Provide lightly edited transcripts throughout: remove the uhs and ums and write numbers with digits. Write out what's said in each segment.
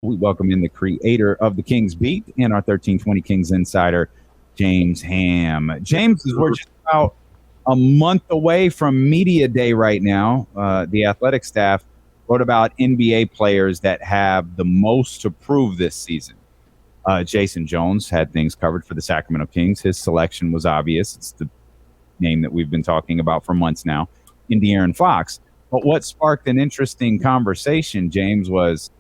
We welcome in the creator of the Kings Beat and our 1320 Kings insider, James Ham. James, we're just about a month away from Media Day right now. The athletic staff wrote about NBA players that have the most to prove this season. Jason Jones had things covered for the Sacramento Kings. His selection was obvious. It's the name that we've been talking about for months now in De'Aaron Fox. But what sparked an interesting conversation, James, was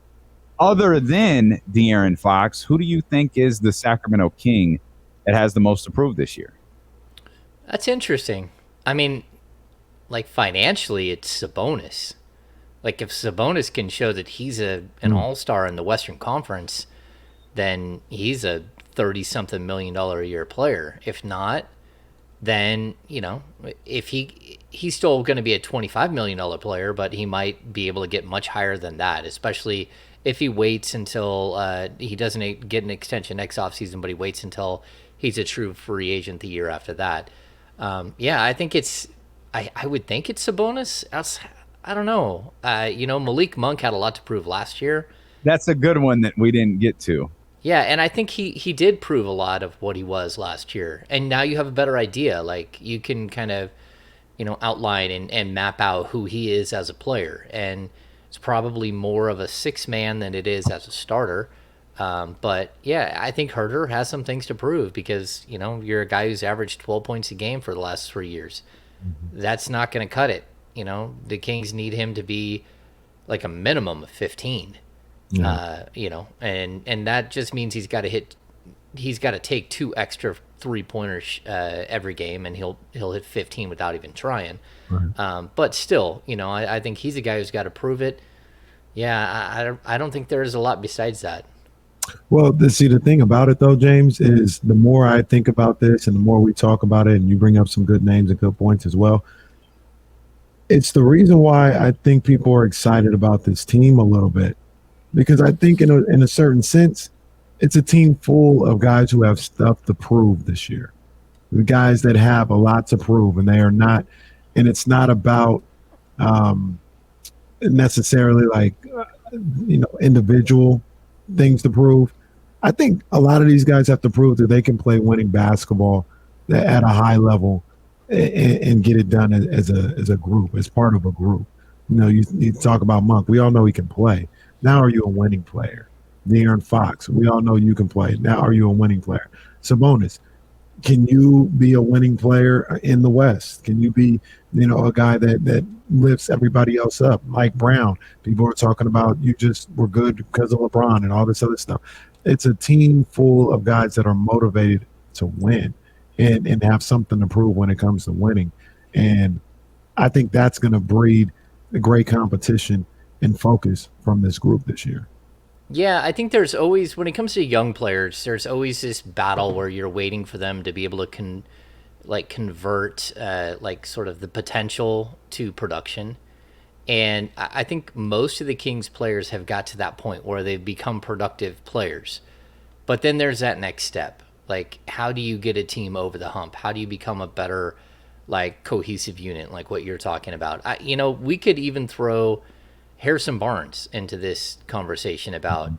other than De'Aaron Fox, who do you think is the Sacramento King that has the most to prove this year? That's interesting. I mean, like financially, it's Sabonis. Like if Sabonis can show that he's an Mm. all-star in the Western Conference, then he's a 30-something million dollar a year player. If not, then, if he's still going to be a 25 million dollar player, but he might be able to get much higher than that, especially if he waits until he doesn't get an extension next offseason, but he waits until he's a true free agent the year after that. Yeah, I think I would think it's Sabonis. I don't know. Malik Monk had a lot to prove last year. That's a good one that we didn't get to. Yeah, and I think he did prove a lot of what he was last year. And now you have a better idea. Like you can kind of, outline and map out who he is as a player. And it's probably more of a six man than it is as a starter. But yeah, I think Herter has some things to prove because, you're a guy who's averaged 12 points a game for the last 3 years. That's not going to cut it. The Kings need him to be like a minimum of 15. Yeah. And that just means he's got to take two extra 3-pointers every game, and he'll hit 15 without even trying. Right. But still, I think he's a guy who's got to prove it. Yeah, I don't think there's a lot besides that. Well, the thing about it though, James, is the more I think about this and the more we talk about it, and you bring up some good names and good points as well. It's the reason why I think people are excited about this team a little bit, because I think in a certain sense, it's a team full of guys who have stuff to prove this year. The guys that have a lot to prove, and they are not, and it's not about um, necessarily like individual things to prove. I think a lot of these guys have to prove that they can play winning basketball at a high level and get it done as a group, as part of a group. You talk about Monk. We all know he can play. Now, are you a winning player? De'Aaron Fox. We all know you can play. Now, are you a winning player? Sabonis. Can you be a winning player in the West? Can you be, a guy that lifts everybody else up? Mike Brown. People are talking about you just were good because of LeBron and all this other stuff. It's a team full of guys that are motivated to win and have something to prove when it comes to winning. And I think that's going to breed a great competition and focus from this group this year. Yeah, I think there's always, when it comes to young players, there's always this battle where you're waiting for them to be able to convert like sort of the potential to production. And I think most of the Kings players have got to that point where they've become productive players. But then there's that next step. Like, how do you get a team over the hump? How do you become a better, like, cohesive unit, like what you're talking about? We could even throw Harrison Barnes into this conversation about,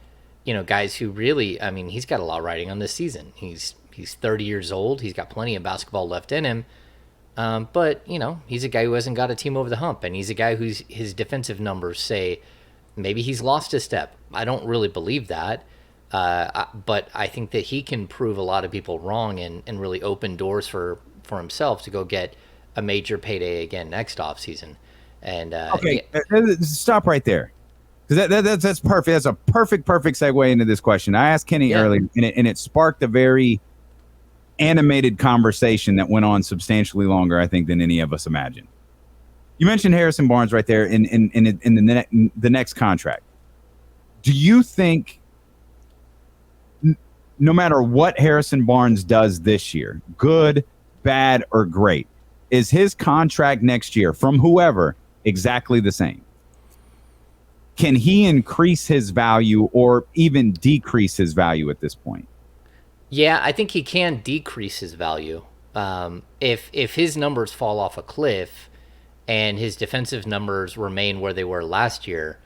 guys who really, I mean, he's got a lot riding on this season. He's 30 years old. He's got plenty of basketball left in him. But, he's a guy who hasn't got a team over the hump, and he's a guy whose his defensive numbers say maybe he's lost a step. I don't really believe that. But I think that he can prove a lot of people wrong and really open doors for himself to go get a major payday again next offseason. And Okay, stop right there. Because that's perfect. That's a perfect segue into this question. I asked Kenny yeah, earlier, and it sparked a very animated conversation that went on substantially longer, I think, than any of us imagined. You mentioned Harrison Barnes right there in the next contract. Do you think, no matter what Harrison Barnes does this year, good, bad, or great, is his contract next year from whoever exactly the same? Can he increase his value or even decrease his value at this point? yeah, I think he can decrease his value. If his numbers fall off a cliff and his defensive numbers remain where they were last year,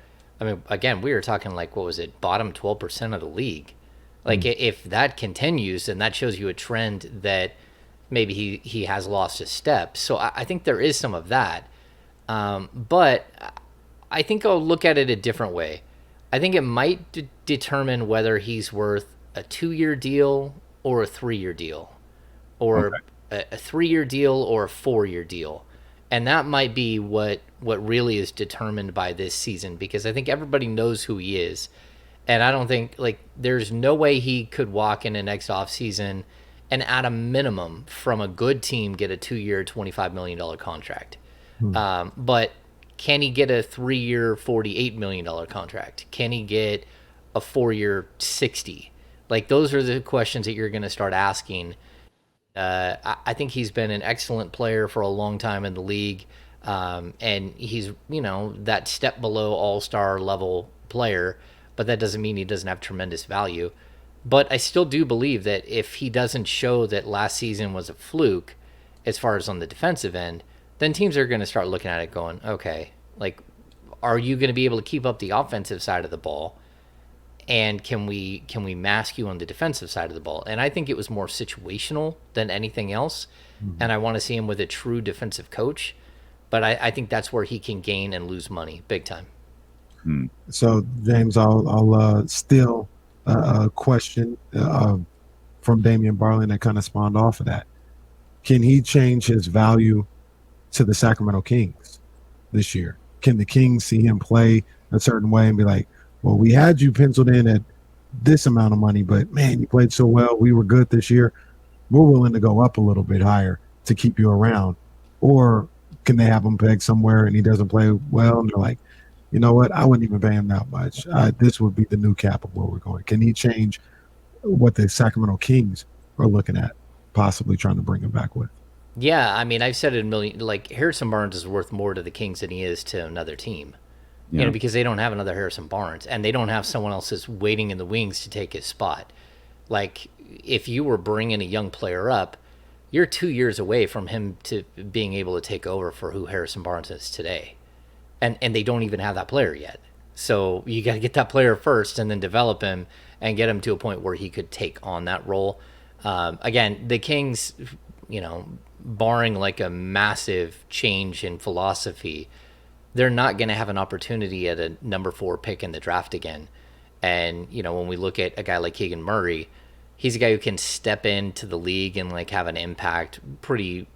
I mean, again, we were talking like, what was it, bottom 12% of the league. Like, if that continues, then that shows you a trend that maybe he has lost his step. So I think there is some of that. But I think I'll look at it a different way. I think it might determine whether he's worth a 2-year deal or a 3-year deal, or a 3-year deal or a 4-year deal. And that might be what really is determined by this season, because I think everybody knows who he is. And I don't think, like, there's no way he could walk in the next offseason and at a minimum from a good team get a 2-year, $25 million contract. But can he get a 3-year, $48 million contract? Can he get a 4-year, 60? Like, those are the questions that you're going to start asking. I think he's been an excellent player for a long time in the league. And he's, that step below all-star level player, but that doesn't mean he doesn't have tremendous value. But I still do believe that if he doesn't show that last season was a fluke as far as on the defensive end, then teams are going to start looking at it going, okay, like, are you going to be able to keep up the offensive side of the ball? And can we mask you on the defensive side of the ball? And I think it was more situational than anything else. And I want to see him with a true defensive coach. But I think that's where he can gain and lose money big time. So, James, I'll steal a question from Damian Barley that kind of spawned off of that. Can he change his value to the Sacramento Kings this year? Can the Kings see him play a certain way and be like, well, we had you penciled in at this amount of money, but man, you played so well. We were good this year. We're willing to go up a little bit higher to keep you around. Or can they have him pegged somewhere and he doesn't play well? And they're like, you know what? I wouldn't even pay him that much. This would be the new cap of where we're going. Can he change what the Sacramento Kings are looking at, possibly trying to bring him back with? Yeah, I mean, I've said it a million. Like, Harrison Barnes is worth more to the Kings than he is to another team. Yeah. Because they don't have another Harrison Barnes, and they don't have someone else that's waiting in the wings to take his spot. Like, if you were bringing a young player up, you're 2 years away from him to being able to take over for who Harrison Barnes is today. And they don't even have that player yet. So you got to get that player first and then develop him and get him to a point where he could take on that role. Again, the Kings, barring like a massive change in philosophy, they're not going to have an opportunity at a number 4 pick in the draft again. And, when we look at a guy like Keegan Murray, he's a guy who can step into the league and like have an impact pretty,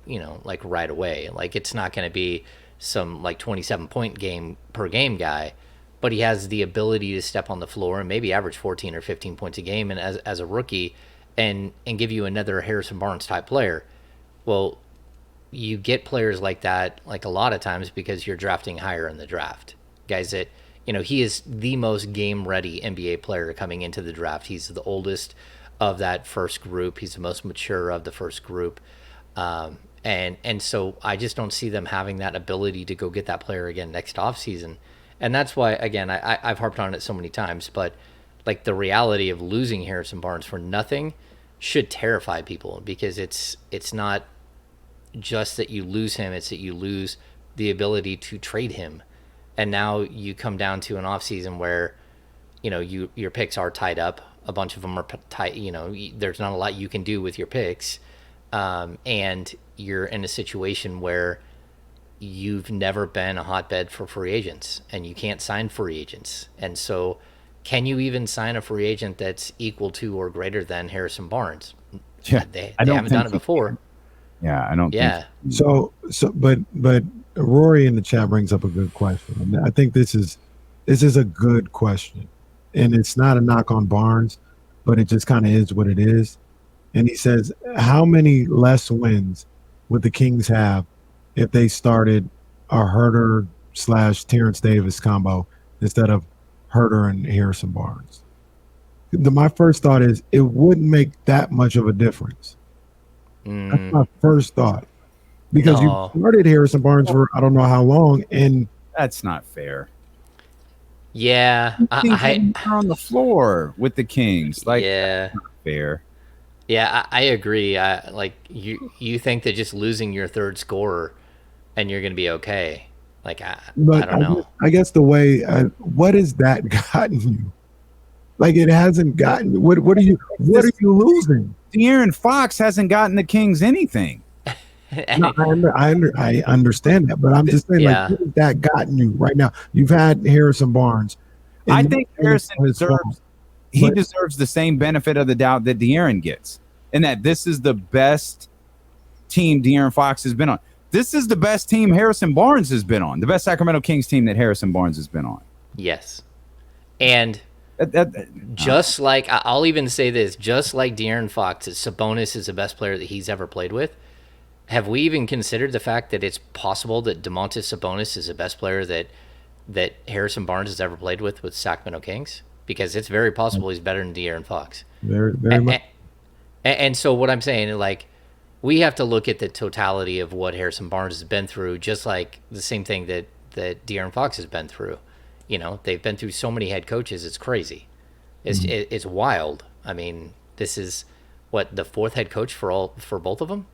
like right away. Like, it's not going to be some like 27-point game per game guy, but he has the ability to step on the floor and maybe average 14 or 15 points a game and as a rookie and give you another Harrison Barnes type player. Well, you get players like that like a lot of times because you're drafting higher in the draft. Guys that, he is the most game ready NBA player coming into the draft. He's the oldest of that first group. He's the most mature of the first group. And so I just don't see them having that ability to go get that player again next offseason. And that's why, again, I've harped on it so many times, but like the reality of losing Harrison Barnes for nothing should terrify people, because it's not just that you lose him, it's that you lose the ability to trade him. And now you come down to an offseason where, your picks are tied up. A bunch of them are tight. There's not a lot you can do with your picks. And you're in a situation where you've never been a hotbed for free agents and you can't sign free agents. And so can you even sign a free agent that's equal to or greater than Harrison Barnes? Yeah, they haven't done it before. Yeah, I don't think so. But Rory in the chat brings up a good question. And I think this is a good question. And it's not a knock on Barnes, but it just kind of is what it is. And he says, how many less wins would the Kings have if they started a Herter / Terrence Davis combo instead of Herter and Harrison Barnes? My first thought is it wouldn't make that much of a difference. That's my first thought. Because you started Harrison Barnes for I don't know how long, and that's not fair. Yeah. I on the floor with the Kings. Like, yeah. That's not fair. Yeah, I agree. Like you think that just losing your third scorer and you're going to be okay. Like I But don't know. I guess the way, what has that gotten you? Like it hasn't gotten. What are you losing? De'Aaron Fox hasn't gotten the Kings anything. No, I understand that, but I'm just saying, like, Yeah. what has that gotten you right now? You've had Harrison Barnes. I and think Harrison deserves the same benefit of the doubt that De'Aaron gets, and that this is the best team De'Aaron Fox has been on. This is the best team Harrison Barnes has been on. The best Sacramento Kings team that Harrison Barnes has been on. Yes. And just like I'll even say this, just like De'Aaron Fox, Sabonis is the best player that he's ever played with. Have we even considered the fact that it's possible that Domantas Sabonis is the best player that Harrison Barnes has ever played with Sacramento Kings? Because it's very possible he's better than De'Aaron Fox. Very much. And so what I'm saying, like, we have to look at the totality of what Harrison Barnes has been through, just like the same thing that De'Aaron Fox has been through. You know, they've been through so many head coaches. It's crazy. It's wild. I mean, this is what, the fourth head coach for both of them.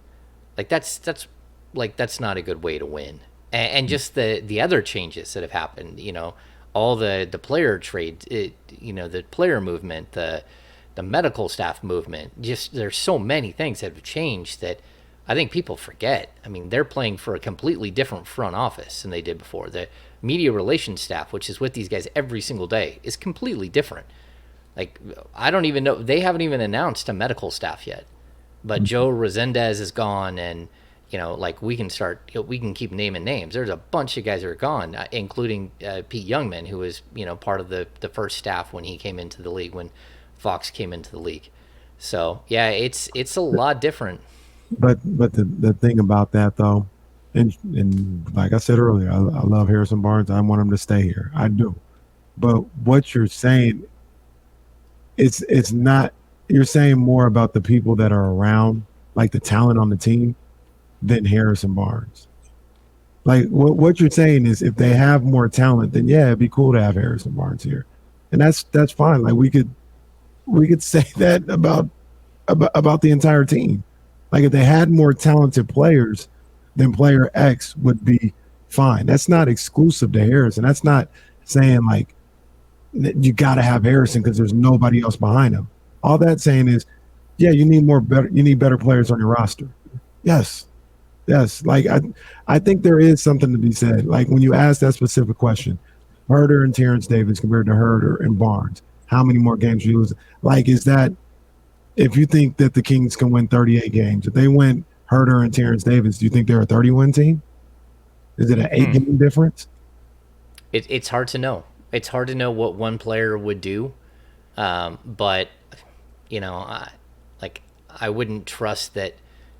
Like that's not a good way to win. And just the other changes that have happened. You know, all the player trade. You know, the player movement. The medical staff movement. Just there's so many things that have changed that I think people forget. I mean, they're playing for a completely different front office than they did before. The media relations staff, which is with these guys every single day, is completely different. Like, I don't even know. They haven't even announced a medical staff yet. But Joe Resendez is gone, and, you know, like, we can keep naming names. There's a bunch of guys that are gone, including Pete Youngman, who was, you know, part of the first staff when he came into the league, when Fox came into the league. So, yeah, it's a lot different. But the thing about that, though, and like I said earlier, I love Harrison Barnes. I want him to stay here. I do. But what you're saying, it's not. You're saying more about the people that are around, like the talent on the team, than Harrison Barnes. Like what you're saying is, if they have more talent, then yeah, it'd be cool to have Harrison Barnes here, and that's fine. Like we could say that about the entire team. Like if they had more talented players, then player X would be fine. That's not exclusive to Harrison. That's not saying like you got to have Harrison because there's nobody else behind him. All that's saying is, yeah, you need better players on your roster. Yes. Like I think there is something to be said. Like when you ask that specific question, Herter and Terrence Davis compared to Herter and Barnes, how many more games you lose? Like, is that, if you think that the Kings can win 38 games, if they win Herter and Terrence Davis, do you think they're a 30-win team? Is it an 8-game difference? It's hard to know. It's hard to know what one player would do, but. You know, I wouldn't trust that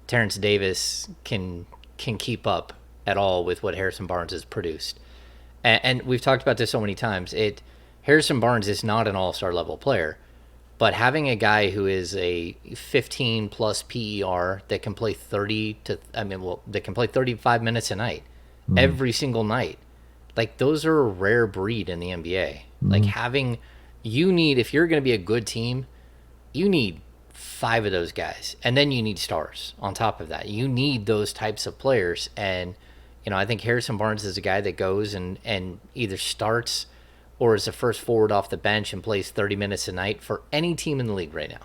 Terrence Davis can keep up at all with what Harrison Barnes has produced. And we've talked about this so many times. Harrison Barnes is not an all-star level player, but having a guy who is a 15 plus PER that can play that can play 35 minutes a night, every single night, like those are a rare breed in the NBA. Like if you're going to be a good team, you need 5 of those guys, and then you need stars on top of that. You need those types of players, and you know, I think Harrison Barnes is a guy that goes and either starts or is the first forward off the bench and plays 30 minutes a night for any team in the league right now.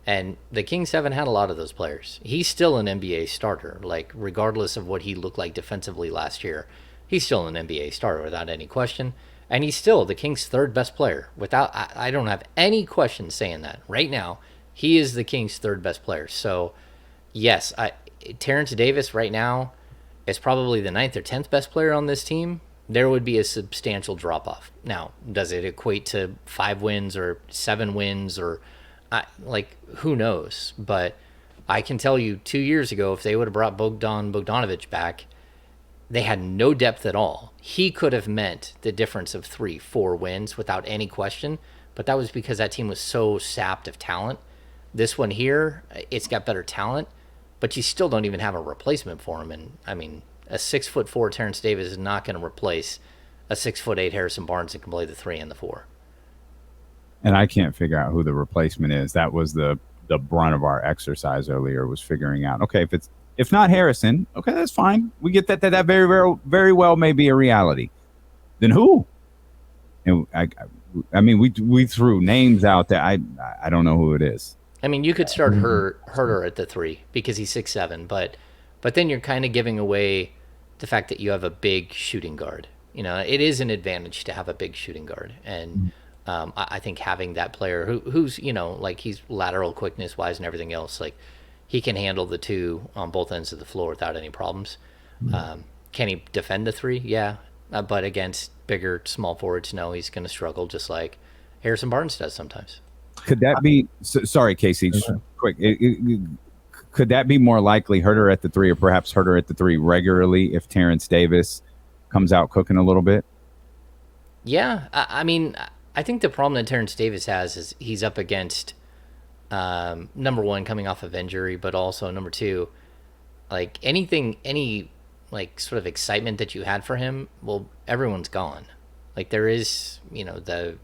And the Kings haven't had a lot of those players. He's still an NBA starter, like regardless of what he looked like defensively last year. He's still an NBA starter without any question. And he's still the Kings' third best player. I don't have any question saying that. Right now, he is the Kings' third best player. So, yes, Terrence Davis right now is probably the 9th or 10th best player on this team. There would be a substantial drop-off. Now, does it equate to 5 wins or 7 wins or, who knows? But I can tell you 2 years ago, if they would have brought Bogdanovic back, they had no depth at all. He could have meant the difference of 3-4 wins without any question, but that was because that team was so sapped of talent. This one here, it's got better talent, but you still don't even have a replacement for him. And I mean, a 6'4" Terrence Davis is not going to replace a 6'8" Harrison Barnes that can play the 3 and the 4. And I can't figure out who the replacement is. That was the brunt of our exercise earlier, was figuring out, okay, if it's If not Harrison, okay, that's fine. We get that very well may be a reality. Then who? And I mean, we threw names out there. I don't know who it is. I mean, you could start Herter at the 3 because he's 6'7", but then you're kind of giving away the fact that you have a big shooting guard. It is an advantage to have a big shooting guard, and I think having that player who's like he's lateral quickness wise and everything else, like he can handle the 2 on both ends of the floor without any problems. Can he defend the 3? Yeah, but against bigger small forwards, no, he's going to struggle just like Harrison Barnes does sometimes. Could that be? Sorry, Casey. Quick. Could that be more likely Herter at the 3, or perhaps Herter at the 3 regularly if Terrence Davis comes out cooking a little bit? Yeah, I mean, I think the problem that Terrence Davis has is he's up against number 1 coming off of injury, but also number 2, like any like sort of excitement that you had for him, well, everyone's gone. Like there is, the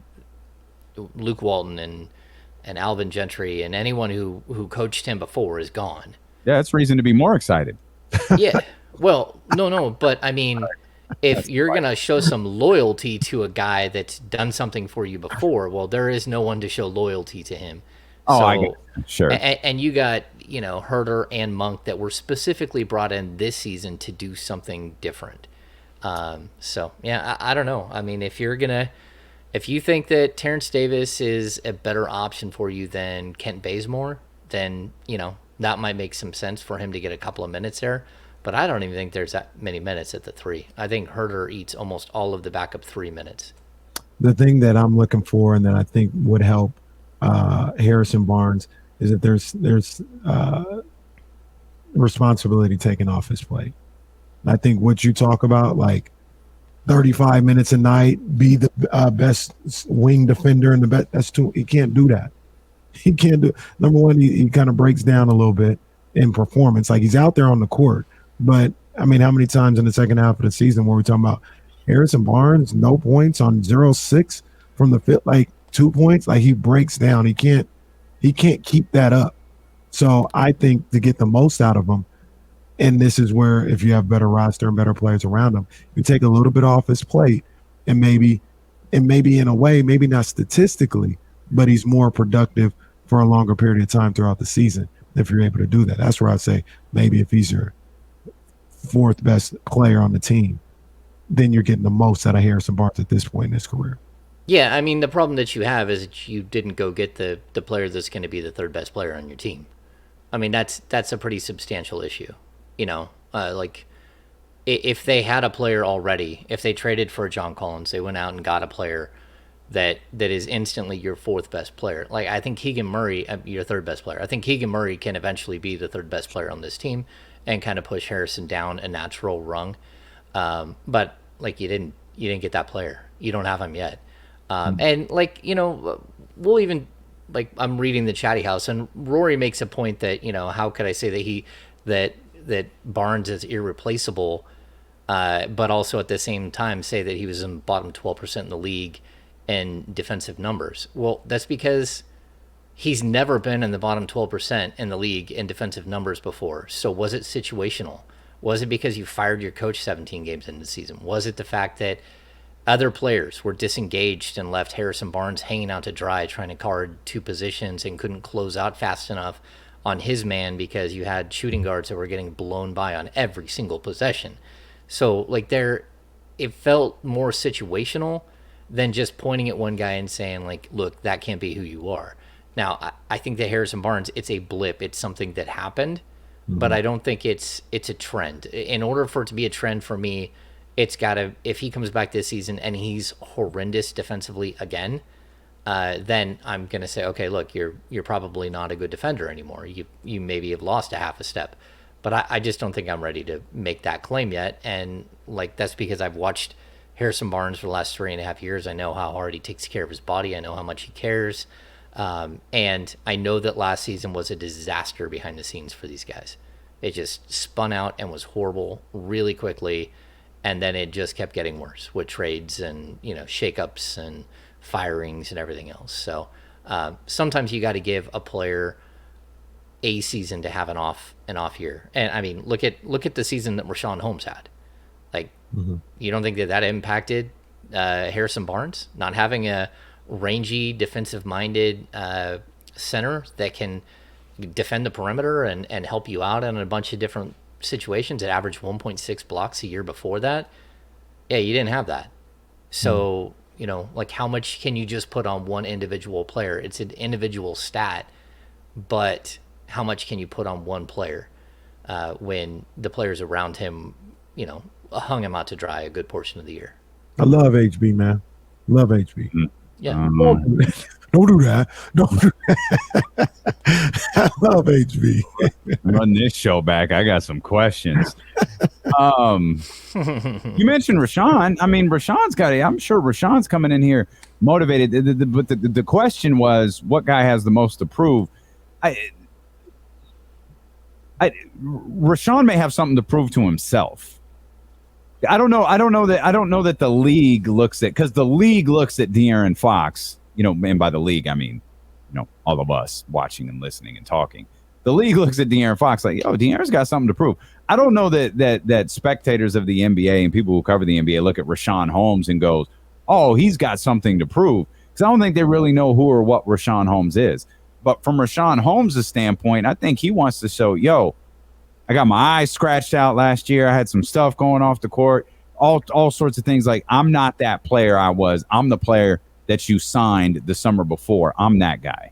Luke Walton and Alvin Gentry and anyone who coached him before is gone. Yeah, that's reason to be more excited. Yeah. Well, no, but I mean, if you're going to show some loyalty to a guy that's done something for you before, well, there is no one to show loyalty to him. Oh, I get it. Sure. And you got, Herter and Monk that were specifically brought in this season to do something different. So, yeah, I don't know. I mean, if you think that Terrence Davis is a better option for you than Kent Bazemore, then, that might make some sense for him to get a couple of minutes there. But I don't even think there's that many minutes at the 3. I think Herter eats almost all of the backup 3 minutes. The thing that I'm looking for and that I think would help Harrison Barnes is that there's responsibility taken off his plate. I think what you talk about, like 35 minutes a night, be the best wing defender in the best. That's too. He can't do that. He can't do. Number one, he kind of breaks down a little bit in performance. Like he's out there on the court, but I mean, how many times in the second half of the season were we talking about Harrison Barnes, no points on 0-6 from the fit, like 2 points? Like he breaks down. He can't keep that up. So I think to get the most out of him, and this is where if you have better roster and better players around him, you take a little bit off his plate, and maybe in a way, maybe not statistically, but he's more productive for a longer period of time throughout the season if you're able to do that. That's where I say maybe if he's your 4th best player on the team, then you're getting the most out of Harrison Barnes at this point in his career. Yeah, I mean, the problem that you have is that you didn't go get the player that's going to be the 3rd best player on your team. I mean, that's a pretty substantial issue. Like if they had a player already, if they traded for John Collins, they went out and got a player that is instantly your 4th best player. Like I think Keegan Murray, your 3rd best player. I think Keegan Murray can eventually be the 3rd best player on this team and kind of push Harrison down a natural rung. But like you didn't get that player. You don't have him yet. And like, we'll even like I'm reading the Chatty House and Rory makes a point that, how could I say that that Barnes is irreplaceable, but also at the same time say that he was in bottom 12% in the league in defensive numbers. Well, that's because he's never been in the bottom 12% in the league in defensive numbers before. So was it situational? Was it because you fired your coach 17 games into the season? Was it the fact that other players were disengaged and left Harrison Barnes hanging out to dry trying to guard 2 positions and couldn't close out fast enough on his man because you had shooting guards that were getting blown by on every single possession? So like it felt more situational than just pointing at one guy and saying like, look, that can't be who you are. Now, I think that Harrison Barnes, it's a blip. It's something that happened, but I don't think it's a trend. In order for it to be a trend for me, it's got to, if he comes back this season and he's horrendous defensively again, then I'm going to say, okay, look, you're probably not a good defender anymore. You maybe have lost a half a step. But I just don't think I'm ready to make that claim yet. And like that's because I've watched Harrison Barnes for the last 3.5 years. I know how hard he takes care of his body. I know how much he cares. And I know that last season was a disaster behind the scenes for these guys. It just spun out and was horrible really quickly. And then it just kept getting worse with trades and, shakeups and firings and everything else. So sometimes you got to give a player a season to have an off year. And I mean, look at the season that Rashawn Holmes had. Like, you don't think that impacted Harrison Barnes not having a rangy, defensive-minded center that can defend the perimeter and help you out in a bunch of different situations? It averaged 1.6 blocks a year before that. Yeah, you didn't have that. So, like, how much can you just put on one individual player? It's an individual stat, but how much can you put on one player when the players around him, hung him out to dry a good portion of the year? I love HB, man. Love HB. Yeah. Don't do that. Don't do that. I love HB. Run this show back. I got some questions. You mentioned Rashawn. I mean, I'm sure Rashawn's coming in here motivated. But the question was, what guy has the most to prove? Rashawn may have something to prove to himself. I don't know that the league looks at, because the league looks at De'Aaron Fox, and by the league, I mean, all of us watching and listening and talking. The league looks at De'Aaron Fox like, De'Aaron's got something to prove. I don't know that spectators of the NBA and people who cover the NBA look at Rashawn Holmes and goes, oh, he's got something to prove. Because I don't think they really know who or what Rashawn Holmes is. But from Rashawn Holmes' standpoint, I think he wants to show, I got my eyes scratched out last year. I had some stuff going off the court, all sorts of things. Like, I'm not that player I was. I'm the player that you signed the summer before. I'm that guy.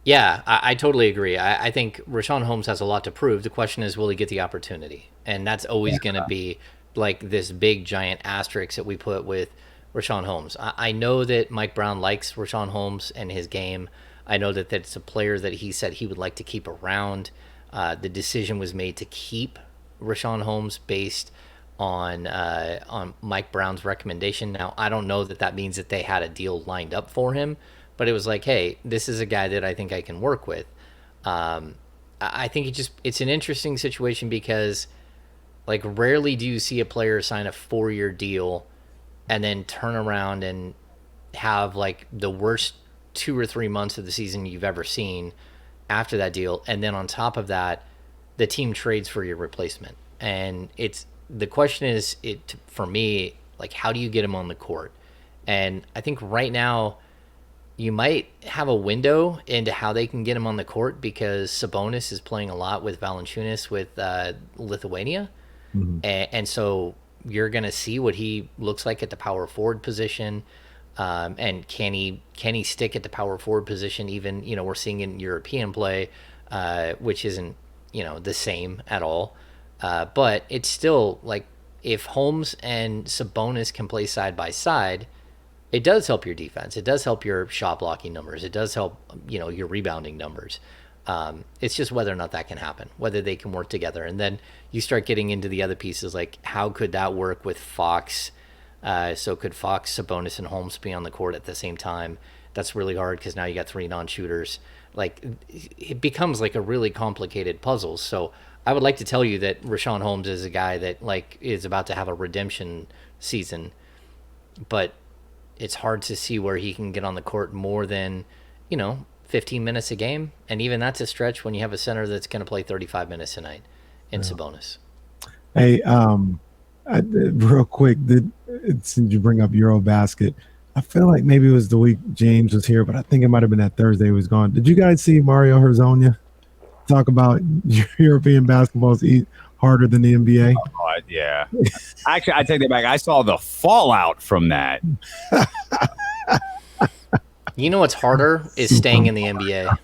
Yeah, I totally agree. I think Rashawn Holmes has a lot to prove. The question is, will he get the opportunity? And that's always going to be like this big, giant asterisk that we put with Rashawn Holmes. I know that Mike Brown likes Rashawn Holmes and his game. I know that that's a player that he said he would like to keep around. The decision was made to keep Rashawn Holmes based on Mike Brown's recommendation. Now, I don't know that means that they had a deal lined up for him, but it was like, hey, this is a guy that I think I can work with. I think it's an interesting situation because, like, rarely do you see a player sign a 4-year deal and then turn around and have, like, the worst 2 or 3 months of the season you've ever seen after that deal, and then on top of that, the team trades for your replacement. And the question is, for me, like, how do you get him on the court? And I think right now you might have a window into how they can get him on the court because Sabonis is playing a lot with Valanciunas with Lithuania, and so you're going to see what he looks like at the power forward position. And can he stick at the power forward position? Even, we're seeing in European play, which isn't, the same at all. But it's still like, if Holmes and Sabonis can play side by side, it does help your defense. It does help your shot blocking numbers. It does help, your rebounding numbers. It's just whether or not that can happen, whether they can work together. And then you start getting into the other pieces, like how could that work with Fox? So could Fox, Sabonis, and Holmes be on the court at the same time? That's really hard because now you got 3 non-shooters. Like, it becomes like a really complicated puzzle. So I would like to tell you that Rashawn Holmes is a guy that, like, is about to have a redemption season, but it's hard to see where he can get on the court more than, 15 minutes a game. And even that's a stretch when you have a center that's going to play 35 minutes a night in Sabonis. Hey, real quick, since you bring up Eurobasket, I feel like maybe it was the week James was here, but I think it might have been that Thursday he was gone. Did you guys see Mario Hezonja talk about European basketball's harder than the NBA? Oh, yeah. Actually, I take that back. I saw the fallout from that. You know what's harder is staying in the NBA.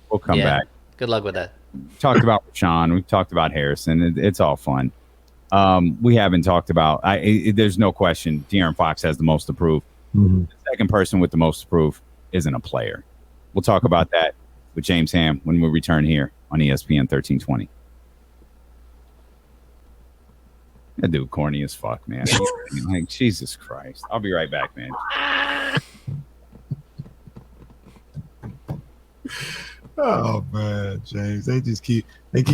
We'll come back. Good luck with that. Talked about Rashawn. We've talked about Harrison. It's all fun. We haven't talked about. There's no question. De'Aaron Fox has the most to prove. The second person with the most to prove isn't a player. We'll talk about that with James Ham when we return here on ESPN 1320. That dude corny as fuck, man. Like, Jesus Christ. I'll be right back, man. Oh man, James, they keep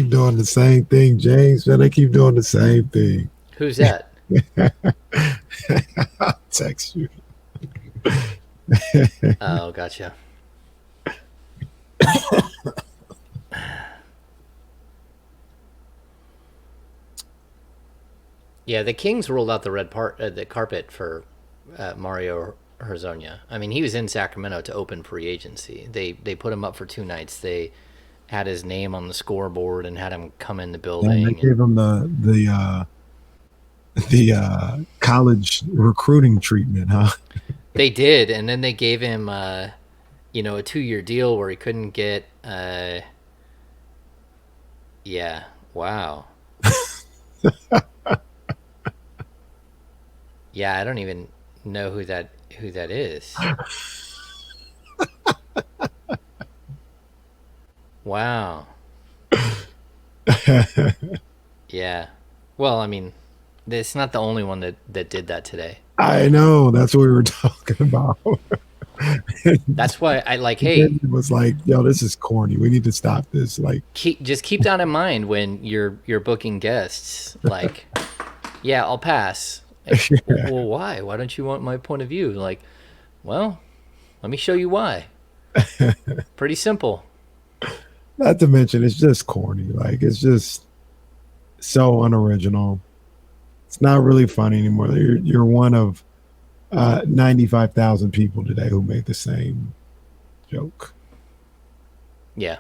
doing the same thing, James. Man, they keep doing the same thing. Who's that? I'll text you. Oh, gotcha. Yeah, the Kings rolled out the carpet for Mario Hezonja. I mean, he was in Sacramento to open free agency. They put him up for 2 nights. They had his name on the scoreboard and had him come in the building. And they gave him the college recruiting treatment, huh? They did, and then they gave him a 2-year deal where he couldn't get. Yeah, wow. Yeah, I don't even know who that is. Wow. Yeah. Well, I mean, it's not the only one that did that today. I know. That's what we were talking about. That's why I like, hey, it was like, yo, this is corny. We need to stop this. Like, just keep that in mind when you're booking guests. Like, yeah, I'll pass. Like, yeah. Well, why? Why don't you want my point of view? Like, well, let me show you why. Pretty simple. Not to mention, it's just corny. Like, it's just so unoriginal. It's not really funny anymore. You're one of 95,000 people today who made the same joke. Yeah.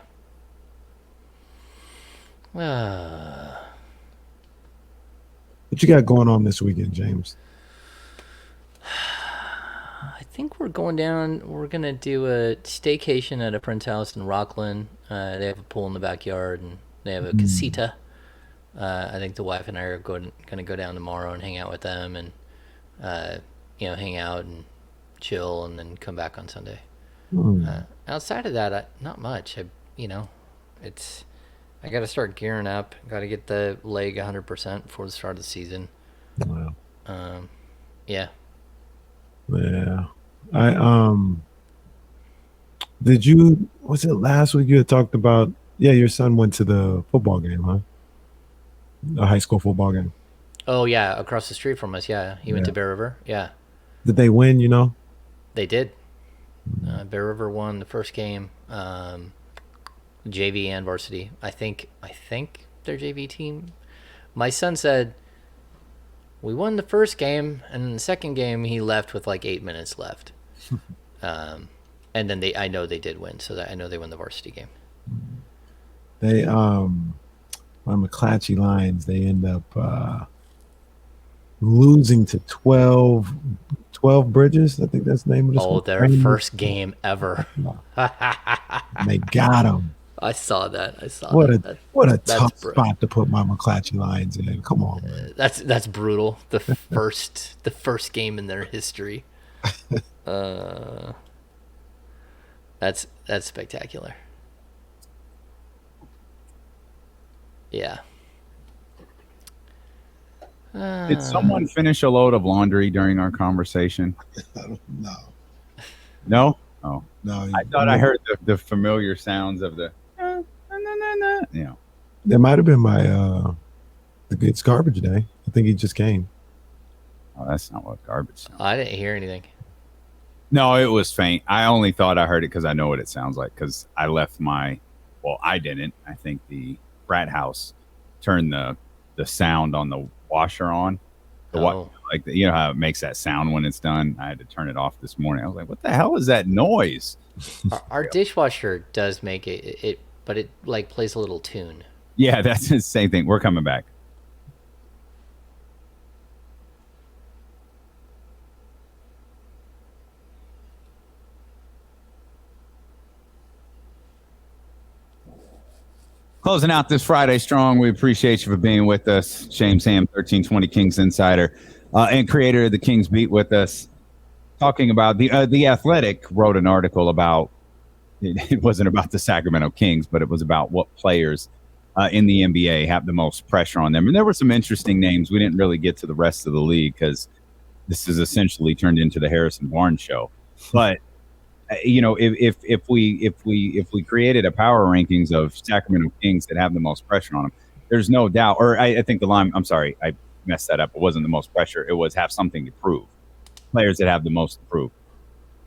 What you got going on this weekend, James? I think we're going down. We're going to do a staycation at a friend's house in Rockland. They have a pool in the backyard, and they have a casita. I think the wife and I are going to go down tomorrow and hang out with them and, hang out and chill and then come back on Sunday. Outside of that, not much. I got to start gearing up. Got to get the leg 100% before the start of the season. Wow. Yeah. Yeah. Was it last week you had talked about, your son went to the football game, huh? The high school football game. Oh, yeah, across the street from us, yeah. He went to Bear River, yeah. Did they win, They did. Bear River won the first game, JV and varsity. I think their JV team. My son said, we won the first game, and in the second game, he left with like 8 minutes left. And then I know they did win, so I know they won the varsity game. They, my McClatchy Lions, they end up losing to 12 Bridges. I think that's the name of the school. Oh, their first game ever. They got them. I saw that. What a tough spot to put my McClatchy Lions in. Come on, man. That's brutal. The first game in their history. That's spectacular. Yeah. Did someone finish a load of laundry during our conversation? No. No? Oh. No. I thought I heard the familiar sounds of the That might have been my it's garbage day. I think he just came. Oh, that's not what garbage sounds. I didn't hear anything. No, it was faint. I only thought I heard it because I know what it sounds like because I left I didn't. I think the frat house turned the sound on the washer on. How it makes that sound when it's done. I had to turn it off this morning. I was like, what the hell is that noise? Our dishwasher does make it, but it like plays a little tune. Yeah, that's the same thing. We're coming back. Closing out this Friday strong. We appreciate you for being with us. James Ham, 1320 Kings Insider, and creator of the Kings Beat with us. Talking about the Athletic wrote an article about, it wasn't about the Sacramento Kings, but it was about what players in the NBA have the most pressure on them. And there were some interesting names. We didn't really get to the rest of the league because this is essentially turned into the Harrison Barnes show. But if we created a power rankings of Sacramento Kings that have the most pressure on them, there's no doubt. Or I think I'm sorry, I messed that up. It wasn't the most pressure. It was have something to prove. Players that have the most to prove.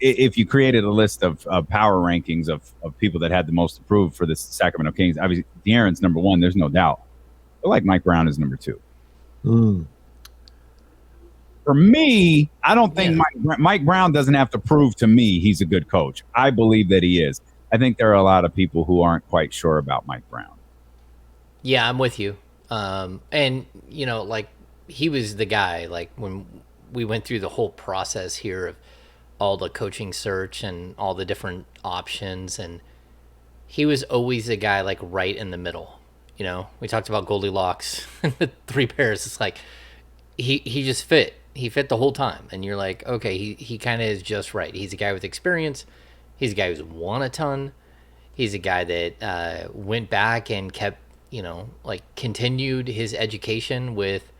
If you created a list of power rankings of people that had the most to prove for the Sacramento Kings, obviously De'Aaron's number one. There's no doubt. But like Mike Brown is number two. for me, I don't think Mike Brown doesn't have to prove to me he's a good coach. I believe that he is. I think there are a lot of people who aren't quite sure about Mike Brown. Yeah, I'm with you. And, you know, like, he was the guy, like, when we went through the whole process here of all the coaching search and all the different options, and he was always the guy, like, right in the middle. You know, we talked about Goldilocks and the three pairs. It's like, he just fit. He fit the whole time. And you're like, okay, he kind of is just right. He's a guy with experience. He's a guy who's won a ton. He's a guy that went back and kept, you know, like, continued his education with,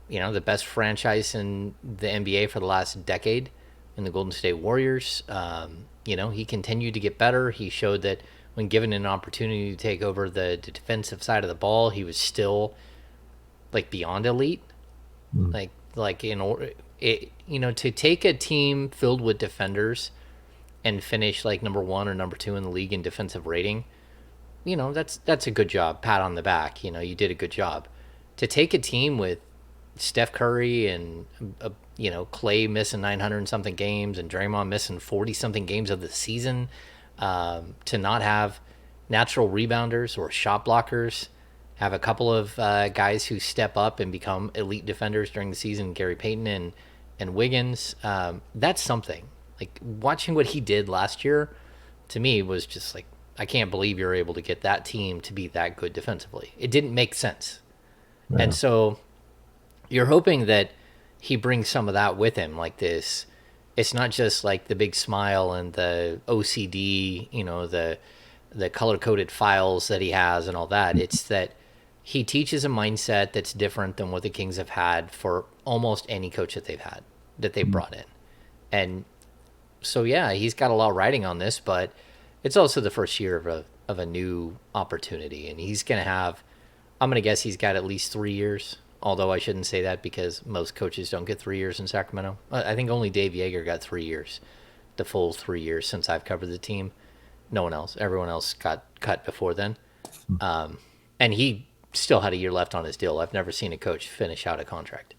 you know, the best franchise in the NBA for the last decade in the Golden State Warriors. You know, he continued to get better. He showed that when given an opportunity to take over the defensive side of the ball, he was still, like, beyond elite. Like in order, you know, to take a team filled with defenders and finish like number 1 or number 2 in the league in defensive rating, you know, that's a good job. Pat on the back. You know, you did a good job. To take a team with Steph Curry and you know, Clay missing 900 and something games and Draymond missing 40 something games of the season, to not have natural rebounders or shot blockers, have a couple of guys who step up and become elite defenders during the season, Gary Payton and Wiggins. That's something. Like, watching what he did last year, to me, was just like, I can't believe you're able to get that team to be that good defensively. It didn't make sense. Yeah. And so you're hoping that he brings some of that with him, like this. It's not just like the big smile and the OCD, you know, the color-coded files that he has and all that. It's that he teaches a mindset that's different than what the Kings have had for almost any coach that they've brought in. And so, yeah, he's got a lot riding on this, but it's also the first year of a new opportunity. And he's going to have, I'm going to guess he's got at least 3 years, although I shouldn't say that because most coaches don't get 3 years in Sacramento. I think only Dave Yeager got 3 years, the full 3 years since I've covered the team. No one else. Everyone else got cut before then. And he still had a year left on his deal. I've never seen a coach finish out a contract.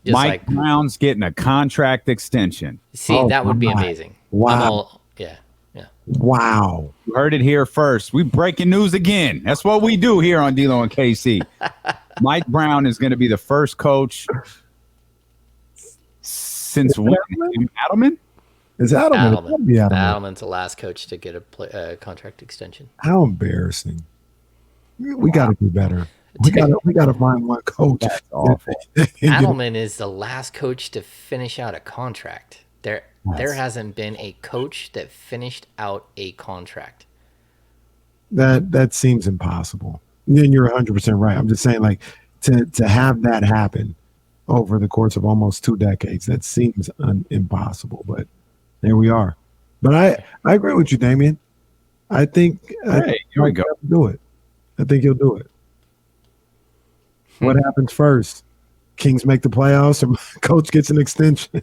Mike Brown's getting a contract extension. See, that would be amazing. Wow. Yeah. Wow. You heard it here first. We breaking news again. That's what we do here on D-Lo and KC. Mike Brown is going to be the first coach since when? Adelman? Is Adelman? Adelman's the last coach to get a contract extension. How embarrassing. We got to do better. We got to find one coach. That's awful. Adelman is the last coach to finish out a contract. There hasn't been a coach that finished out a contract. That seems impossible. And you're 100% right. I'm just saying, like, to have that happen over the course of almost 2 decades, that seems impossible. But there we are. But I agree with you, Davion. I think here we go. Do it. I think he'll do it. What happens first? Kings make the playoffs, or coach gets an extension?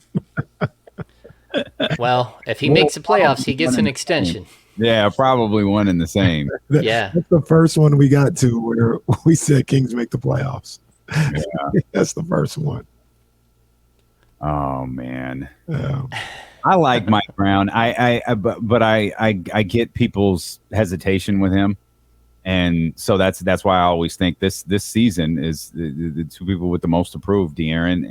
Well, if he makes the playoffs, he gets an extension. Yeah, probably one and the same. Yeah. That's the first one we got to where we said Kings make the playoffs. Yeah. That's the first one. Oh, man. Yeah. I like Mike Brown. But I get people's hesitation with him. And so that's why I always think this season is the two people with the most approved, De'Aaron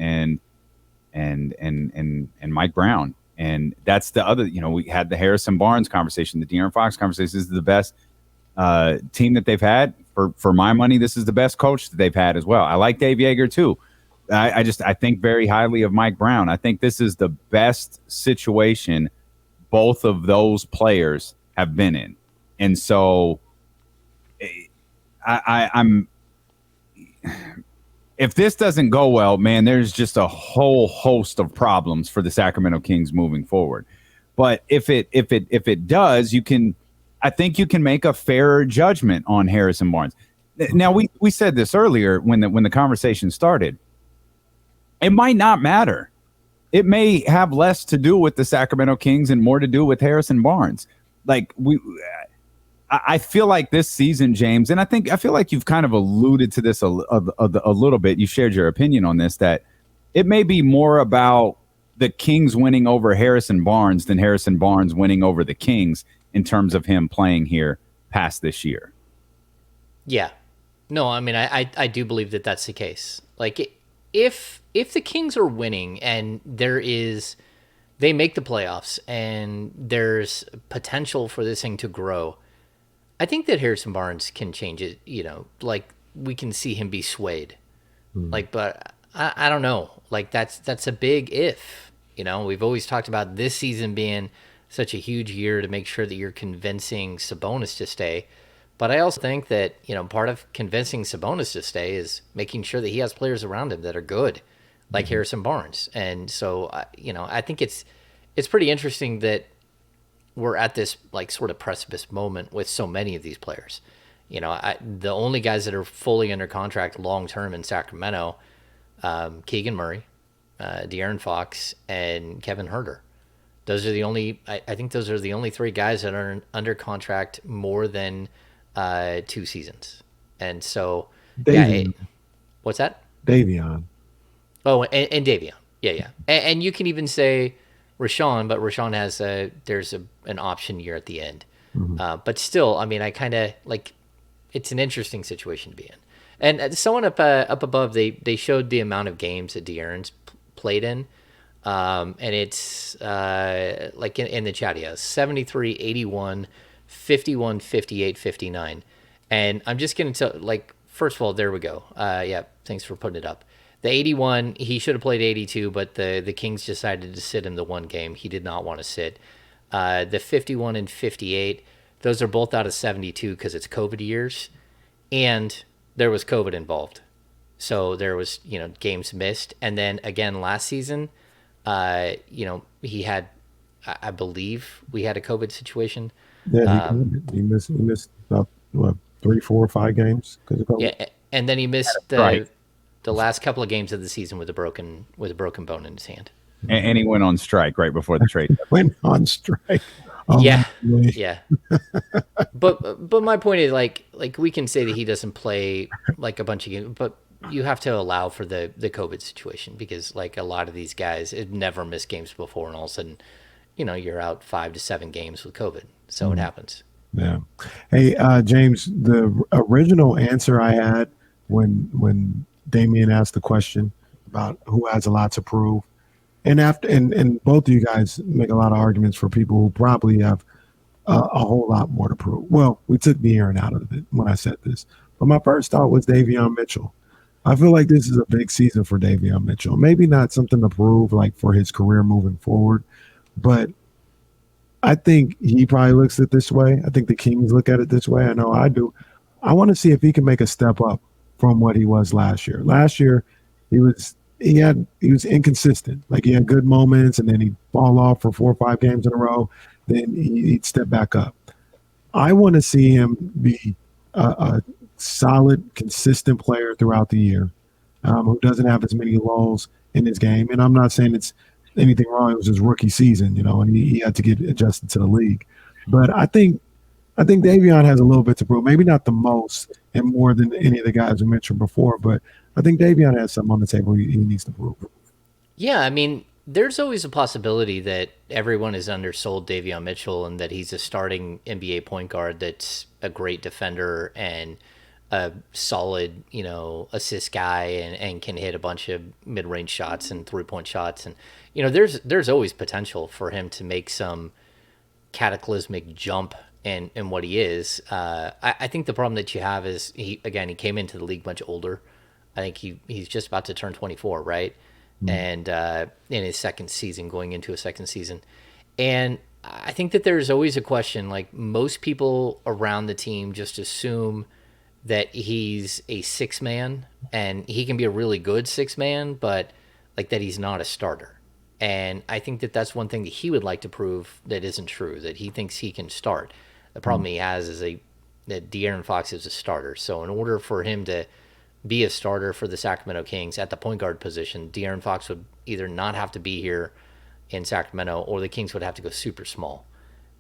and Mike Brown. And that's the other, you know, we had the Harrison Barnes conversation, the De'Aaron Fox conversation. This is the best team that they've had. For my money, this is the best coach that they've had as well. I like Dave Yeager too. I think very highly of Mike Brown. I think this is the best situation both of those players have been in. And so I'm if this doesn't go well, man, there's just a whole host of problems for the Sacramento Kings moving forward. But if it does, I think you can make a fairer judgment on Harrison Barnes. Now we said this earlier when the conversation started. It might not matter. It may have less to do with the Sacramento Kings and more to do with Harrison Barnes. Like I feel like this season, James, and I feel like you've kind of alluded to this a little bit. You shared your opinion on this, that it may be more about the Kings winning over Harrison Barnes than Harrison Barnes winning over the Kings in terms of him playing here past this year. Yeah. No, I mean, I do believe that that's the case. Like, if the Kings are winning and they make the playoffs and there's potential for this thing to grow, I think that Harrison Barnes can change it. Like, we can see him be swayed. Like, but I don't know. Like, that's a big if. We've always talked about this season being such a huge year to make sure that you're convincing Sabonis to stay. But I also think that, part of convincing Sabonis to stay is making sure that he has players around him that are good, like Harrison Barnes. And so, I think it's pretty interesting that we're at this like sort of precipice moment with so many of these players. The only guys that are fully under contract long term in Sacramento, Keegan Murray, De'Aaron Fox, and Kevin Huerter. Those are the only. I think those are the only three guys that are under contract more than 2 seasons. And so, Davion. What's that? Davion. Oh, and Davion. Yeah. And you can even say Rashawn, but Rashawn has there's an option year at the end. But still, I mean, I kind of like. It's an interesting situation to be in. And someone up above, they showed the amount of games that De'Aaron's played in. And it's like in the chat, he has 73, 81, 51, 58, 59. And I'm just going to tell, like, first of all, there we go. Yeah, thanks for putting it up. The 81, he should have played 82, but the Kings decided to sit him the one game. He did not want to sit. The 51 and 58, those are both out of 72 because it's COVID years, and there was COVID involved. So there was, games missed. And then again, last season, he had, I believe we had a COVID situation. Yeah, he missed about 3, 4, 5 games because of COVID. Yeah, and then he missed the last couple of games of the season with a broken bone in his hand. And he went on strike right before the trade. Went on strike. Oh, yeah. But my point is like we can say that he doesn't play like a bunch of games, but you have to allow for the COVID situation because like a lot of these guys had never missed games before, and all of a sudden, you're out 5 to 7 games with COVID, so it happens. Yeah. Hey, James, the original answer I had when Damian asked the question about who has a lot to prove. And and both of you guys make a lot of arguments for people who probably have a whole lot more to prove. Well, we took De'Aaron out of it when I said this, but my first thought was Davion Mitchell. I feel like this is a big season for Davion Mitchell. Maybe not something to prove like for his career moving forward, but I think he probably looks at it this way. I think the Kings look at it this way. I know I do. I want to see if he can make a step up from what he was last year. Last year, he was inconsistent. Like he had good moments and then he'd fall off for 4 or 5 games in a row. Then he'd step back up. I want to see him be a solid, consistent player throughout the year who doesn't have as many lulls in his game. And I'm not saying it's anything wrong. It was his rookie season, and he had to get adjusted to the league. But I think Davion has a little bit to prove. Maybe not the most and more than any of the guys we mentioned before, but I think Davion has something on the table he needs to prove. Yeah, I mean, there's always a possibility that everyone has undersold Davion Mitchell and that he's a starting NBA point guard that's a great defender and a solid, assist guy and can hit a bunch of mid-range shots and three-point shots. And, there's always potential for him to make some cataclysmic jump in what he is. I think the problem that you have is, he came into the league much older. I think he's just about to turn 24, right? And in his second season, going into a second season. And I think that there's always a question, like most people around the team just assume that he's a 6-man and he can be a really good 6-man, but like that he's not a starter. And I think that that's one thing that he would like to prove that isn't true, that he thinks he can start. The problem he has is that De'Aaron Fox is a starter. So in order for him to be a starter for the Sacramento Kings at the point guard position, De'Aaron Fox would either not have to be here in Sacramento or the Kings would have to go super small.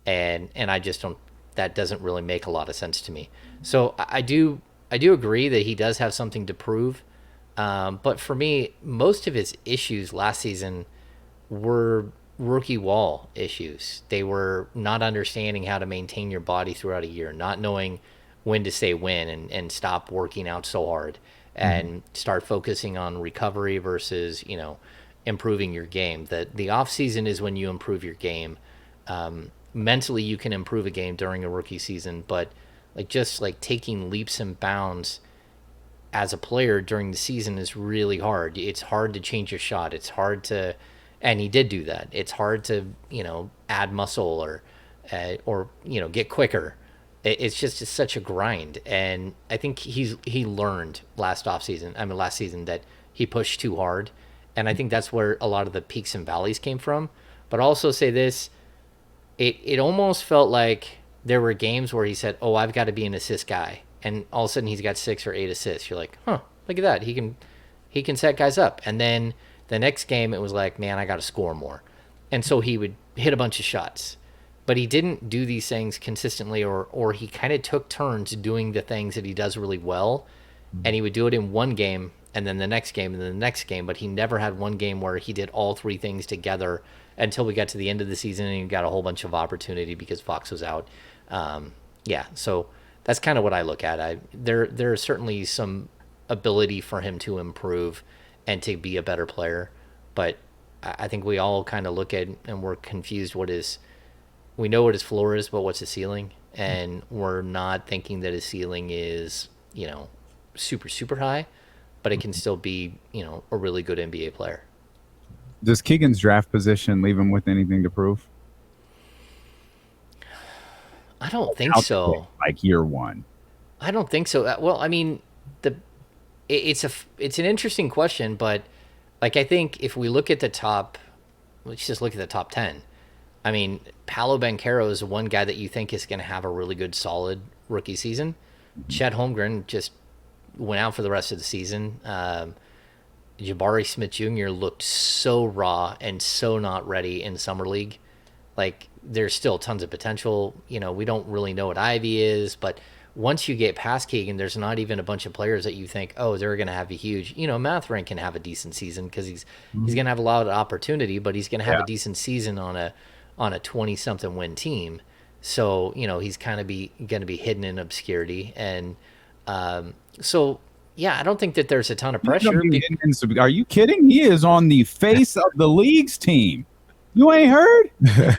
And I just don't, that doesn't really make a lot of sense to me. So I do agree that he does have something to prove, But for me, most of his issues last season were rookie wall issues. They were not understanding how to maintain your body throughout a year, not knowing when to say when and stop working out so hard and start focusing on recovery versus, improving your game. The off season is when you improve your game. Mentally, you can improve a game during a rookie season, but just taking leaps and bounds as a player during the season is really hard. It's hard to change your shot. It's hard to, and he did do that. It's hard to, add muscle or get quicker. It's just such a grind. And I think he learned last season that he pushed too hard. And I think that's where a lot of the peaks and valleys came from. But I'll also say this, it almost felt like there were games where he said, "Oh, I've got to be an assist guy." And all of a sudden he's got 6 or 8 assists. You're like, huh, look at that. He can set guys up. And then the next game it was like, man, I got to score more. And so he would hit a bunch of shots. But he didn't do these things consistently, or he kind of took turns doing the things that he does really well. And he would do it in one game and then the next game and then the next game. But he never had one game where he did all 3 things together until we got to the end of the season and he got a whole bunch of opportunity because Fox was out. So that's kind of what I look at. There is certainly some ability for him to improve and to be a better player, but I think we all kind of look at and we're confused. We know what his floor is, but what's his ceiling? And we're not thinking that his ceiling is, super, super high, but it can still be, a really good NBA player. Does Keegan's draft position leave him with anything to prove? I don't think so. Like year one. I don't think so. Well, I mean, it's an interesting question, but I think if we look at let's just look at the top 10. I mean, Paolo Banchero is one guy that you think is going to have a really good, solid rookie season. Chet Holmgren just went out for the rest of the season. Jabari Smith Jr. looked so raw and so not ready in Summer League. There's still tons of potential. We don't really know what Ivy is, but once you get past Keegan, there's not even a bunch of players that you think, oh, they're going to have a huge, Mathurin can have a decent season because he's going to have a lot of opportunity, but he's going to have a decent season on a 20-something win team. So, he's kind of going to be hidden in obscurity. And yeah, I don't think that there's a ton of pressure. Are you kidding? He is on the face of the league's team. You ain't heard?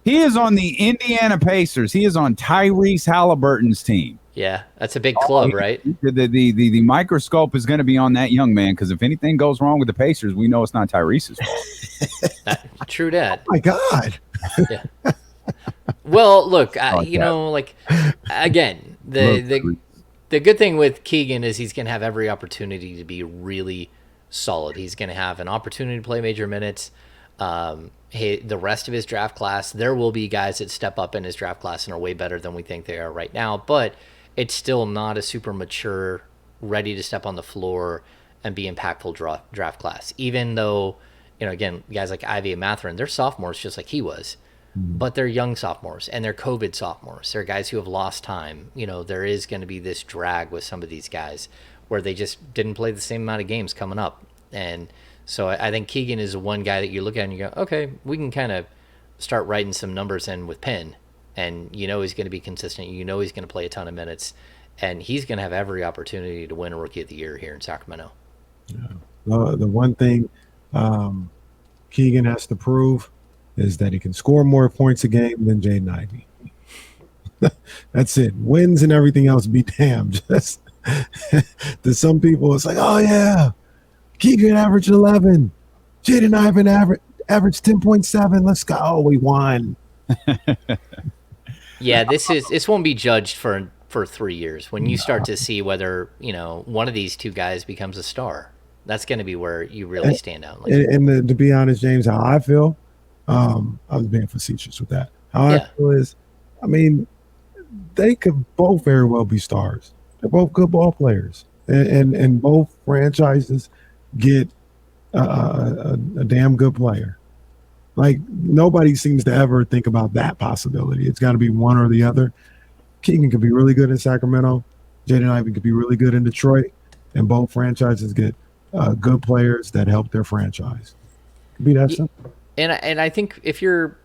He is on the Indiana Pacers. He is on Tyrese Halliburton's team. Yeah, that's a big club, right? The microscope is going to be on that young man because if anything goes wrong with the Pacers, we know it's not Tyrese's fault. True that. Oh my God. Yeah. Well, look, again, the good thing with Keegan is he's going to have every opportunity to be really solid. He's going to have an opportunity to play major minutes. The rest of his draft class, there will be guys that step up in his draft class and are way better than we think they are right now, but it's still not a super mature, ready to step on the floor and be impactful draft class. Even though, again, guys like Ivy and Mathurin, they're sophomores just like he was, but they're young sophomores and they're COVID sophomores. They're guys who have lost time. There is going to be this drag with some of these guys where they just didn't play the same amount of games coming up. And so I think Keegan is one guy that you look at and you go, okay, we can kind of start writing some numbers in with pen. And he's going to be consistent. He's going to play a ton of minutes. And he's going to have every opportunity to win a Rookie of the Year here in Sacramento. Yeah. The one thing Keegan has to prove is that he can score more points a game than Jaden Ivey. That's it. Wins and everything else be damned. Just to some people, it's like, oh, yeah. Keegan averaged 11. Jaden Ivey averaged 10.7. Let's go. Oh, we won. Yeah, this won't be judged for 3 years. When you start to see whether, one of these two guys becomes a star, that's going to be where you really stand out. And to be honest, James, how I feel, I was being facetious with that. How I feel is, they could both very well be stars. They're both good ball players. And both franchises get a damn good player. Nobody seems to ever think about that possibility. It's got to be one or the other. Keegan could be really good in Sacramento. Jaden Ivey could be really good in Detroit. and both franchises get good players that help their franchise. Could be that simple. And I think if you're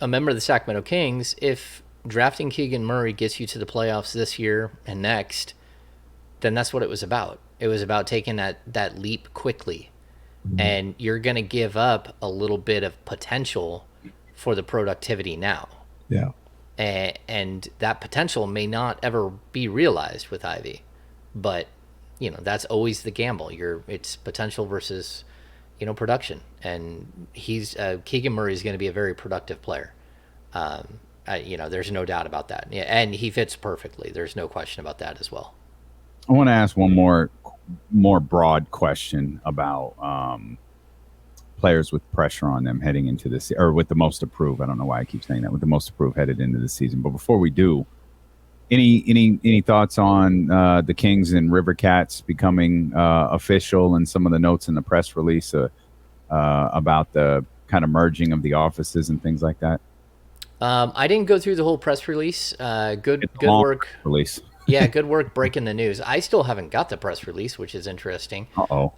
a member of the Sacramento Kings, if drafting Keegan Murray gets you to the playoffs this year and next, then that's what it was about. It was about taking that leap quickly. And you're going to give up a little bit of potential for the productivity now. Yeah. And that potential may not ever be realized with Ivy. But, that's always the gamble. It's potential versus, production. And Keegan Murray is going to be a very productive player. There's no doubt about that. Yeah, and he fits perfectly. There's no question about that as well. I want to ask one more broad question about players with pressure on them heading into this, or with the most approved. I don't know why I keep saying that, with the most approved headed into the season. But before we do, any thoughts on the Kings and River Cats becoming official, and some of the notes in the press release about the kind of merging of the offices and things like that? I didn't go through the whole press release. Good work. Release. Yeah, good work breaking the news. I still haven't got the press release, which is interesting. Uh-oh.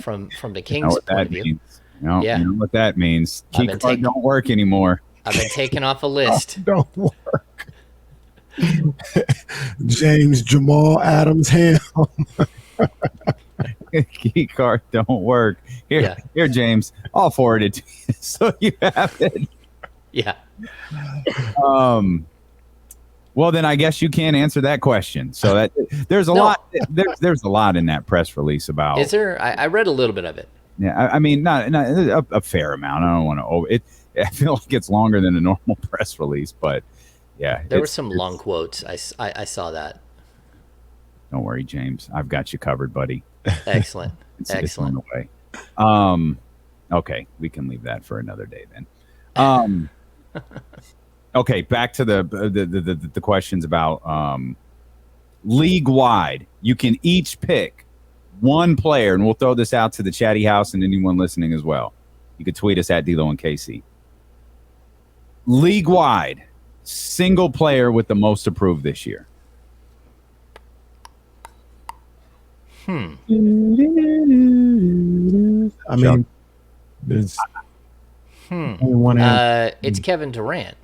From the Kings' point of view. Means. You know what that means. Key card don't work anymore. I've been taken off a list. Don't work. James Jamal Adams Ham. Key card don't work. Here, James. I'll forward it to you so you have it. Yeah. Well, then I guess you can't answer that question. So that there's a lot. There's a lot in that press release about. Is there? I read a little bit of it. Yeah, I mean, not a fair amount. I don't want to. I feel like it's longer than a normal press release, but yeah, there were some long quotes. I saw that. Don't worry, James. I've got you covered, buddy. Excellent. Excellent. It's on the way. Okay, we can leave that for another day then. Okay, back to the questions about league wide. You can each pick one player, and we'll throw this out to the chatty house and anyone listening as well. You could tweet us at D'Lo and KC. League wide, single player with the most approved this year. I mean, there's only one answer. It's Kevin Durant.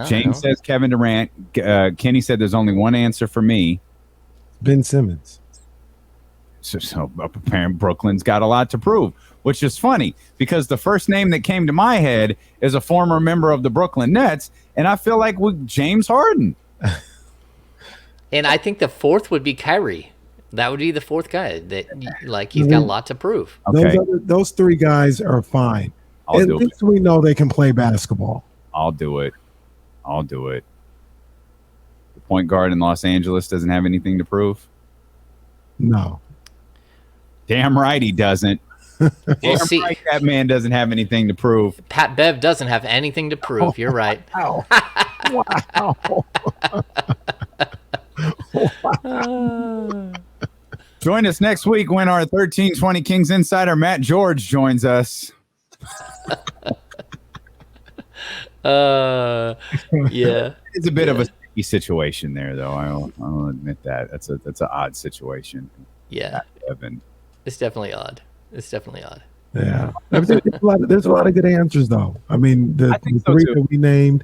James says Kevin Durant. Kenny said there's only one answer for me. Ben Simmons. So apparently Brooklyn's got a lot to prove, which is funny because the first name that came to my head is a former member of the Brooklyn Nets, and I feel like with James Harden. And I think the fourth would be Kyrie. That would be the fourth guy that, he's got a lot to prove. Okay. Those three guys are fine. At least we know they can play basketball. I'll do it. The point guard in Los Angeles doesn't have anything to prove? No. Damn right he doesn't. We'll see. Right that man doesn't have anything to prove. Pat Bev doesn't have anything to prove. You're right. Wow. Wow. Join us next week when our 1320 Kings insider Matt George joins us. Yeah. It's a bit of a sticky situation there, though. I'll admit that. That's an odd situation. Yeah. Evan. It's definitely odd. Yeah. There's a lot of good answers, though. I mean, the three that we named,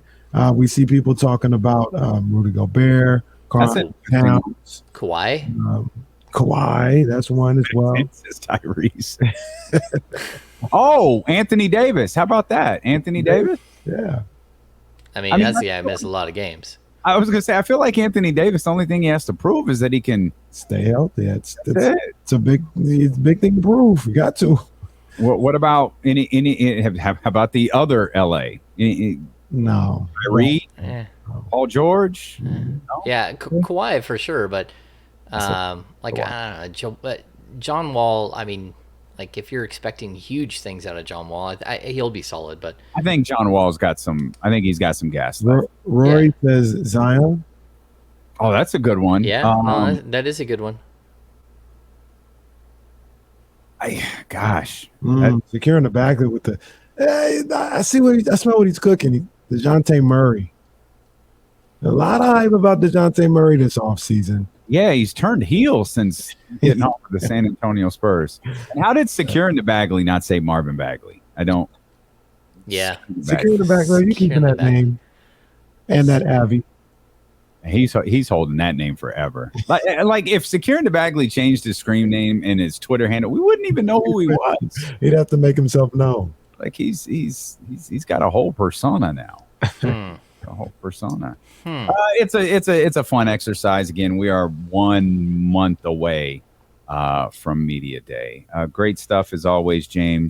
we see people talking about Rudy Gobert, Karl Towns, Kawhi. Kawhi, that's one as well. It's Tyrese. Oh, Anthony Davis. How about that? Anthony Davis? Yeah. I mean that's the guy who missed a lot of games. I was going to say, I feel like Anthony Davis, the only thing he has to prove is that he can stay healthy. It's a big thing to prove. You got to. What about how about the other LA? No. Kyrie? Paul George? No? Yeah, Kawhi for sure, but I don't know, John Wall, I mean, like if you're expecting huge things out of John Wall, he'll be solid, but I think John Wall's got some. I think he's got some gas left. Rory says Zion. Oh, that's a good one. Yeah, that is a good one. Securing the back with the. I smell what he's cooking. DeJounte Murray. A lot of hype about DeJounte Murray this offseason. Yeah, he's turned heel since getting off of the San Antonio Spurs. And how did Securing the Bagley not say Marvin Bagley? I don't. Yeah. Secure the back row. You keeping that name and that Avi. He's holding that name forever. Like if Securing the Bagley changed his screen name and his Twitter handle, we wouldn't even know who he was. He'd have to make himself known. Like he's got a whole persona now. A whole persona. It's a fun exercise. Again, we are 1 month away from Media Day. Great stuff as always, James.